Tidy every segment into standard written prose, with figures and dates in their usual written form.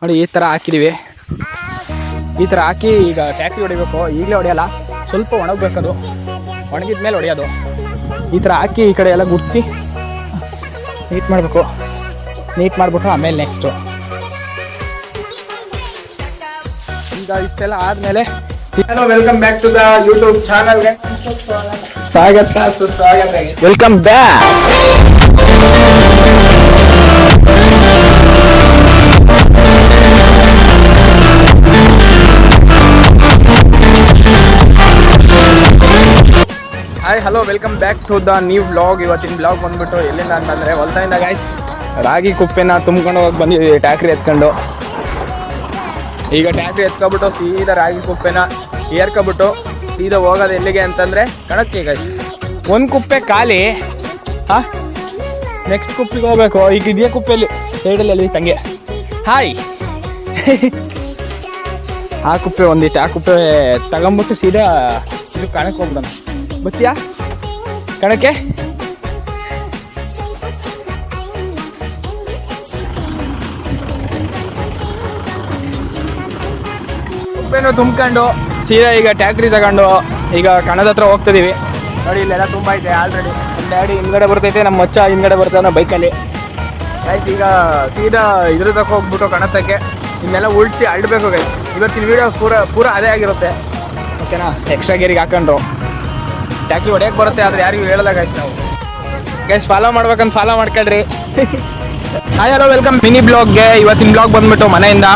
ನೋಡಿ ಈ ಥರ ಹಾಕಿದ್ದೀವಿ. ಈ ಥರ ಹಾಕಿ ಈಗ ಟ್ಯಾಕ್ಟ್ರಿ ಹೊಡಿಬೇಕು. ಈಗಲೇ ಹೊಡೆಯಲ್ಲ, ಸ್ವಲ್ಪ ಒಣಗಬೇಕದು. ಒಣಗಿದ ಮೇಲೆ ಹೊಡೆಯೋದು. ಈ ಥರ ಹಾಕಿ ಈ ಕಡೆ ಎಲ್ಲ ಗುಡಿಸಿ ನೀಟ್ ಮಾಡಬೇಕು. ನೀಟ್ ಮಾಡಿಬಿಟ್ಟು ಆಮೇಲೆ ನೆಕ್ಸ್ಟು ಈಗ ಇಷ್ಟೆಲ್ಲ ಆದಮೇಲೆ welcome back to the YouTube ಚಾನಲ್ಗೆ ಸ್ವಾಗತ ಸುಸ್ವಾಗತ. Welcome back. Hi hello welcome back to the new vlog. ಇವತ್ತಿನ ವ್ಲಾಗ್ ಬಂದ್ಬಿಟ್ಟು ಎಲ್ಲಿಂದ ಅಂತಂದರೆ ಹೊಲ್ತಾಯಿಂದ ಗಾಯ್ಸ್ ರಾಗಿ ಕುಪ್ಪೆನ ತುಂಬ್ಕೊಂಡು ಹೋಗಿ ಬಂದಿದ್ದೀವಿ ಟ್ಯಾಕ್ಟ್ರಿ ಎತ್ಕೊಂಡು. ಈಗ ಟ್ಯಾಕ್ಟ್ರಿ ಎತ್ಕೊಬಿಟ್ಟು ಸೀದಾ ರಾಗಿ ಕುಪ್ಪೆನ ಏರ್ಕೊಬಿಟ್ಟು ಸೀದಾ ಹೋಗೋದು ಎಲ್ಲಿಗೆ ಅಂತಂದರೆ ಕಣಕ್ಕೆ ಗಾಯ್ಸ್. ಒಂದು ಕುಪ್ಪೆ ಖಾಲಿ. ಹಾಂ, ನೆಕ್ಸ್ಟ್ ಕುಪ್ಪಿಗೆ ಹೋಗ್ಬೇಕು. ಈಗ ಇದೆಯಾ ಕುಪ್ಪೆಯಲ್ಲಿ ಸೈಡಲ್ಲಿ ಅಲ್ಲಿ ತಂಗೆ. ಹಾಯ್ ಆ ಕುಪ್ಪೆ ಒಂದಿತ್ತು. ಆ ಕುಪ್ಪೆ ತಗೊಂಬಿಟ್ಟು ಸೀದಾ ಇದು ಕಣಕ್ಕೆ ಹೋಗ್ಬಿಡೋಣ. ಬತ್ತೀಯಾ ಕಣಕ್ಕೆ? ಕುಪ್ಪೆನೂ ತುಂಬ್ಕೊಂಡು ಸೀದಾ ಈಗ ಟ್ಯಾಕ್ಟ್ರಿ ತಗೊಂಡು ಈಗ ಕಣದ ಹತ್ರ ಹೋಗ್ತಿದ್ದೀವಿ. ನೋಡಿ ಇಲ್ಲೆಲ್ಲ ತುಂಬ ಐತೆ ಆಲ್ರೆಡಿ. ನಮ್ಮ ಡ್ಯಾಡಿ ಹಿಂದ್ಗಡೆ ಬರ್ತೈತೆ, ನಮ್ಮ ಮಚ್ಚ ಹಿಂದ್ಗಡೆ ಬರ್ತಾವೆ ಬೈಕಲ್ಲಿ ಗೈಸ್. ಈಗ ಸೀದಾ ಇದ್ರ ತಕ್ಕ ಹೋಗ್ಬಿಟ್ಟು ಕಣತಕ್ಕೆ ಇನ್ನೆಲ್ಲ ಉಳಿಸಿ ಅಳ್ಬೇಕು ಗೈಸ್. ಇವತ್ತಿನ ವೀಡಿಯೋ ಪೂರ ಅದೇ ಆಗಿರುತ್ತೆ, ಓಕೆನಾ? ಎಕ್ಸ್ಟ್ರಾ ಗೇರಿಗೆ ಹಾಕೊಂಡು ಟ್ಯಾಕ್ಟ್ರಿ ಹೊಡೆಯಕ್ಕೆ ಬರುತ್ತೆ, ಆದರೆ ಯಾರಿಗೂ ಹೇಳಲ್ಲ ಗೈಸ್. ನಾವು ಗೈಸ್ ಫಾಲೋ ಮಾಡ್ಬೇಕಂತ ಫಾಲೋ ಮಾಡ್ಕೊಳ್ರಿ. ಹಾಯ್ ಹಲೋ ವೆಲ್ಕಮ್ ಮಿನಿ ಬ್ಲಾಗ್ಗೆ. ಇವತ್ತಿನ ಬ್ಲಾಗ್ ಬಂದ್ಬಿಟ್ಟು ಮನೆಯಿಂದ.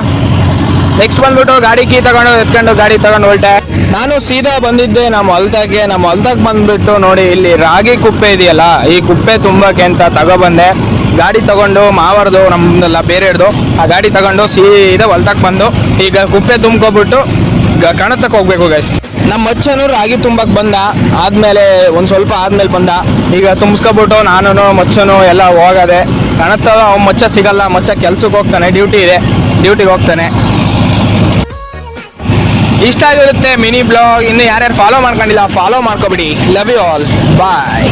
ನೆಕ್ಸ್ಟ್ ಬಂದ್ಬಿಟ್ಟು ಗಾಡಿ ಕೀ ತಗೊಂಡು ಎತ್ಕೊಂಡು ಗಾಡಿ ತಗೊಂಡು ಹೊರಟೆ. ನಾನು ಸೀದಾ ಬಂದಿದ್ದೆ ನಮ್ಮ ಹೊಲ್ದಾಗೆ. ನಮ್ಮ ಹೊಲ್ದಾಗ ಬಂದ್ಬಿಟ್ಟು ನೋಡಿ ಇಲ್ಲಿ ರಾಗಿ ಕುಪ್ಪೆ ಇದೆಯಲ್ಲ, ಈ ಕುಪ್ಪೆ ತುಂಬಕ್ಕೆ ಅಂತ ತಗೊಬಂದೆ. ಗಾಡಿ ತಗೊಂಡು ಮಾವರ್ದು ನಮ್ದೆಲ್ಲ ಬೇರೆಡ್ದು ಆ ಗಾಡಿ ತಗೊಂಡು ಸೀದಾ ಹೊಲ್ದಾಗ ಬಂದು ಈಗ ಕುಪ್ಪೆ ತುಂಬ್ಕೊಬಿಟ್ಟು ಕಣತಕ್ಕೆ ಹೋಗ್ಬೇಕು ಗೈಸ್. ನಮ್ಮ ಮಚ್ಚನು ರಾಗಿ ತುಂಬಕ್ಕೆ ಬಂದ. ಆದಮೇಲೆ ಒಂದು ಸ್ವಲ್ಪ ಆದಮೇಲೆ ಬಂದ. ಈಗ ತುಂಬಿಸ್ಕೊಬಿಟ್ಟು ನಾನು ಮಚ್ಚನು ಎಲ್ಲ ಹೋಗದೆ. ಕಣತ ಅವ್ನು ಮಚ್ಚ ಸಿಗಲ್ಲ, ಮಚ್ಚ ಕೆಲ್ಸಕ್ಕೆ ಹೋಗ್ತಾನೆ, ಡ್ಯೂಟಿ ಇದೆ, ಡ್ಯೂಟಿಗೆ ಹೋಗ್ತಾನೆ. ಇಷ್ಟ ಆಗಿರುತ್ತೆ ಮಿನಿ ಬ್ಲಾಗ್. ಇನ್ನು ಯಾರ್ಯಾರು ಫಾಲೋ ಮಾಡ್ಕೊಂಡಿಲ್ಲ ಫಾಲೋ ಮಾಡ್ಕೊಬಿಡಿ. ಲವ್ ಯು ಆಲ್, ಬಾಯ್.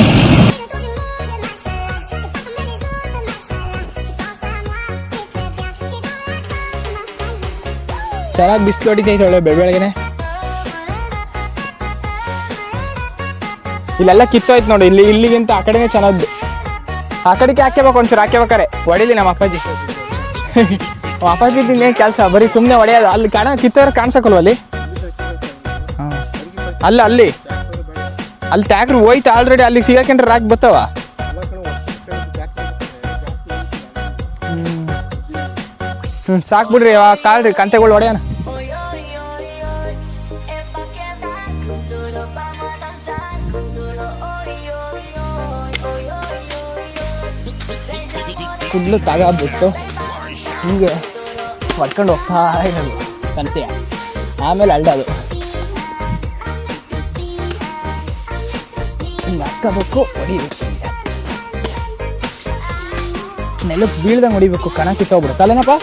ಚೆನ್ನಾಗಿ ಬಿಸಿಲು ಹೊಡಿತೈತೆ ಒಳ್ಳೆ ಬೆಳಗ್ಗೆನೆ. ಇಲ್ಲೆಲ್ಲ ಕಿತ್ತೋಯ್ತು ನೋಡಿ. ಇಲ್ಲಿಗಿಂತ ಆ ಕಡೆನೇ ಚೆನ್ನಾದ್ದು. ಆ ಕಡೆಗೆ ಹಾಕ್ಯಬೇಕು ಒಂಚೂರು, ಹಾಕ್ಯಬೇಕಾರೆ ಹೊಡಿಲಿ ನಮ್ಮ ಅಪ್ಪಾಜಿ. ಅಪ್ಪಾಜಿ ಏನು ಕೆಲಸ, ಬರೀ ಸುಮ್ಮನೆ ಹೊಡೆಯೋದು. ಅಲ್ಲಿ ಕಿತ್ತೋದ್ರೆ ಕಾಣಿಸೋಕಲ್ವ ಅಲ್ಲಿ? ಹಾಂ, ಅಲ್ಲಿ ಟ್ಯಾಕ್ಟ್ರಿ ಹೋಯ್ತು ಆಲ್ರೆಡಿ. ಅಲ್ಲಿಗೆ ಸಿಗಾಕೊಂಡ್ರೆ ರಾಕ್ ಬರ್ತಾವ. ಸಾಕು ಬಿಡ್ರಿ. ಕಾಲ್ರಿ ಕಂತೆಗಳು ಹೊಡೆಯೋಣ. ಫುಲ್ಲು ತಗೋಬಿಟ್ಟು ಹೀಗೆ ಹೊಡ್ಕೊಂಡು ಹೋಗ್ತಾ ಇರೋದು ಕಂತೆಯ. ಆಮೇಲೆ ಅಲ್ಡೋದು ಹಿಂಗೆ ಹಾಕೋಬೇಕು, ಹೊಡಿಬೇಕು. ನೆಲಕ್ಕೆ ಬೀಳ್ದಂಗೆ ಹೊಡಿಬೇಕು. ಕಣ ಕಿತ್ತೋಗ್ಬಿಡುತ್ತೆ ಅಲ್ಲೇನಪ್ಪ?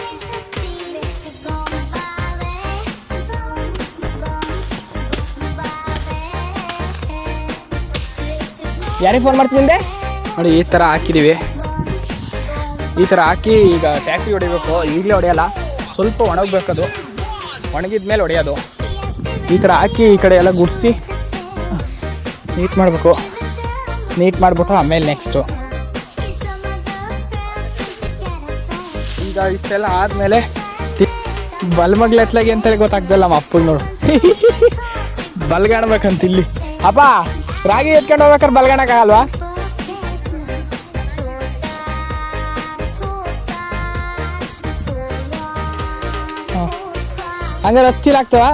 ಯಾರಿಗೆ ಫೋನ್ ಮಾಡ್ತಿದ್ದೆ ನೋಡಿ. ಈ ಥರ ಹಾಕಿದ್ದೀವಿ. ಈ ಥರ ಹಾಕಿ ಈಗ ಟ್ಯಾಕ್ಟ್ರಿ ಹೊಡಿಬೇಕು. ಈಗಲೇ ಹೊಡೆಯಲ್ಲ, ಸ್ವಲ್ಪ ಒಣಗಬೇಕದು. ಒಣಗಿದ ಮೇಲೆ ಹೊಡೆಯೋದು. ಈ ಥರ ಹಾಕಿ ಈ ಕಡೆ ಎಲ್ಲ ಗುಡಿಸಿ ನೀಟ್ ಮಾಡಬೇಕು. ನೀಟ್ ಮಾಡಿಬಿಟ್ಟು ಆಮೇಲೆ ನೆಕ್ಸ್ಟು ಈಗ ಇಷ್ಟೆಲ್ಲ ಆದಮೇಲೆ ಬಲ್ಮಗ್ಲು ಎತ್ಲಾಗಿ ಅಂತೇಳಿ ಗೊತ್ತಾಗ್ತಲ್ಲ ನಮ್ಮ ಅಪ್ಪಗೆ. ನೋಡು ಬಲ್ಗಾಣ್ಬೇಕಂತ ಇಲ್ಲಿ. ಅಪ್ಪ ರಾಗಿ ಎತ್ಕೊಂಡು ಹೋಗ್ಬೇಕಾದ್ರೆ ಬಲ್ಗಾಣಕ್ಕಾಗಲ್ವಾ? ಹಂಗಾರೆ ಹಚ್ಚಿಲ್ ಆಗ್ತವಾ?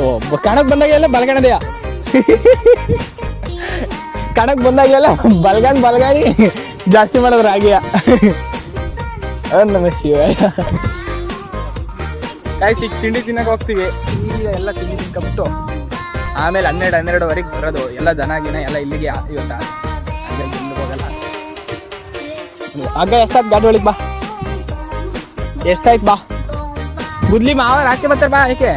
ಓ, ಕಣಕ್ ಬಂದಾಗೆಲ್ಲ ಬಲ್ಗಾಣದೆಯಾ? ಕಣಕ್ ಬಂದಾಗೆಲ್ಲ ಬಲ್ಗಾಣಿ ಜಾಸ್ತಿ ಮಾಡೋದು ರಾಗಿಯ. ನಮ ಶಿವ. ಕಾಯ್ಸಿ ತಿಂಡಿ ತಿನ್ನಕ್ಕೆ ಹೋಗ್ತೀವಿ. ಎಲ್ಲ ತಿಂಡಿ ತಿನ್ಕೊಬಿಟ್ಟು ಆಮೇಲೆ 12-12ವರೆಗೆ ಬರೋದು. ಎಲ್ಲ ದನ ಗಿನ ಎಲ್ಲ ಇಲ್ಲಿಗೆ ಇವತ್ತ. ಹಂಗಾಗಿ ಇಲ್ಲಿಗೆ ಹೋಗಲ್ಲ. ಆಗ ಎಷ್ಟಾಯ್ತು ಗಾಡಿ ಒಳಗೆ? ಬಾ, ಎಷ್ಟಾಯ್ತು? ಬಾ ಗುದ್ಲಿ ಮಾವ ಹಾಕಿ ಬರ್ತಾರೆ. ಬಾ, ಏಕೆ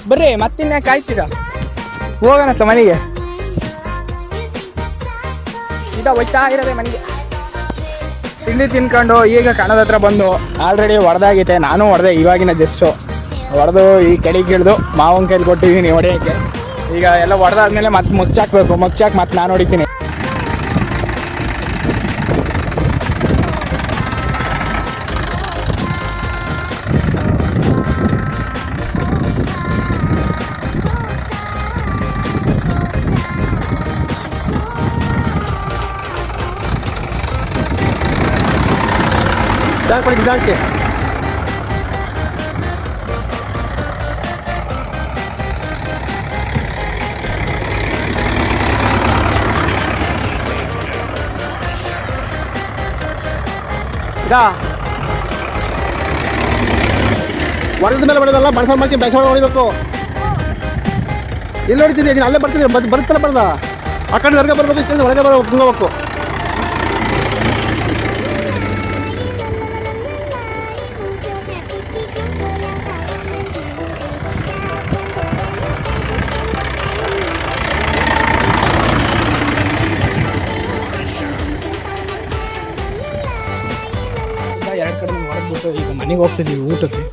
ಬರ್ರಿ, ಮತ್ತಿನ್ಯಾಕೆ ಕಾಯ್ತೀರ? ಹೋಗೋಣತ್ತ ಮನೆಗೆ. ಸೀದಾ ಹೋಯ್ತಾ ಇರೋದೆ ಮನೆಗೆ. ತಿಂಡಿ ತಿನ್ಕೊಂಡು ಈಗ ಕಣದ ಹತ್ರ ಬಂದು ಆಲ್ರೆಡಿ ಹೊಡೆದಾಗೈತೆ. ನಾನು ಹೊಡೆದೆ ಇವಾಗಿನ ಜಸ್ಟು ಹೊಡೆದು ಈ ಕೆಳಗೆ ಇಳಿದು ಮಾವನ ಕೈಲಿ ಕೊಟ್ಟಿದ್ದೀನಿ ಹೊಡೆಯೋಕ್ಕೆ. ಈಗ ಎಲ್ಲ ಹೊಡೆದಾದ್ಮೇಲೆ ಮತ್ತೆ ಮುಚ್ಚಾಕ್ಬೇಕು. ಮುಚ್ಚಾಕಿ ಮತ್ತೆ ನಾನು ಹೊಡಿತೀನಿ. Danke. ಇದಾ ಹೊಡೆದ ಮೇಲೆ ಹೊಡೆದಲ್ಲ ಮನಸ್ಸು ಮಾಡ್ಕೊಂಡು ಬೇಸ ಹೊಡಿಬೇಕು. ಎಲ್ಲಿ ಹೊಡಿತಿದ್ದೆ ನೀನು? ಅಲ್ಲೇ ಬರ್ತಿದ್ದೆ ಬರುತ್ತಲ್ಲ ಬರ್ದ ಆ ಕಡೆ ಹೊರಗೆ ಬರ್ಬೇಕು, ಹೊರಗೆ ಹೋಗ್ಬೇಕು. ಎರಡು ಕಡೆ ಹೊಡೆದ್ಬಿಟ್ಟು ಈಗ ಮನೆಗೆ ಹೋಗ್ತಿದ್ದೀವಿ ಊಟಕ್ಕೆ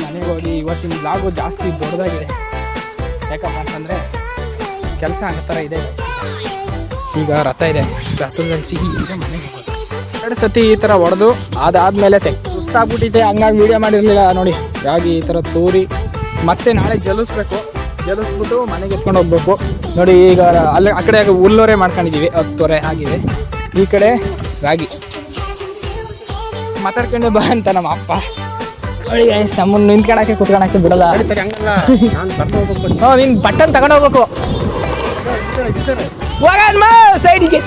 ಮನೆಗೆ ಹೋಗಿ ಇವತ್ತಿನ ಬ್ಲಾಗು ಜಾಸ್ತಿ ದೊಡ್ಡದಾಗಿದೆ. ಯಾಕಪ್ಪ ಅಂತಂದರೆ ಕೆಲಸ ಅನ್ನೋ ಥರ ಇದೆ. ಈಗ ರಥ ಇದೆ, ರಥದಲ್ಲಿ ಸಿಹಿ ಈಗ ಮನೆಗೆ ಹೋಗೋದು. 2 ಸತಿ ಈ ಥರ ಹೊಡೆದು ಅದಾದಮೇಲೆ ಸುಸ್ತಾಗ್ಬಿಟ್ಟಿದೆ. ಹಂಗಾಗಿ ವೀಡಿಯೋ ಮಾಡಿರಲಿಲ್ಲ ನೋಡಿ. ಹಾಗಾಗಿ ಈ ಥರ ತೂರಿ ಮತ್ತೆ ನಾಳೆ ಜಲಿಸ್ಬಿಟ್ಟು ಮನೆಗೆ ಎತ್ಕೊಂಡು ಹೋಗ್ಬೇಕು. ನೋಡಿ ಈಗ ಅಲ್ಲಿ ಆ ಕಡೆ ಹುಲ್ಲೋರೆ ಮಾಡ್ಕೊಂಡಿದ್ದೀವಿ, 10 ತೊರೆ ಆಗಿದೆ. ಈ ಕಡೆ ರಾಗಿ ಮಾತಾಡ್ಕೊಂಡೆ ಬಾ ಅಂತ ನಮ್ಮ ಅಪ್ಪ. ನೋಡಿ ನಮ್ಮನ್ನು ನಿಂತ್ಕೊಳಕ್ಕೆ ಕುತ್ಕೊಳಕ್ಕೆ ಬಿಡಲ್ಲ. ನೀನು ಬಟ್ಟನ್ ತಗೊಂಡು ಹೋಗ್ಬೇಕು. ಹೋಗಮ್ಮ ಸೈಡಿಗೆ.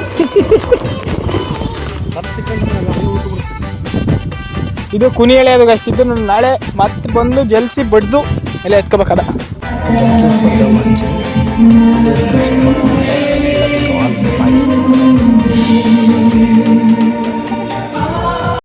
ಇದು ಕುನಿ ಎಳೆಯೋದು ಗೈಸ್. ಇದು ನಾಳೆ ಮತ್ತೆ ಬಂದು ಜಲ್ಸಿ ಬಡ್ದು ಎಲ್ಲ ಎತ್ಕೋಬೇಕದ.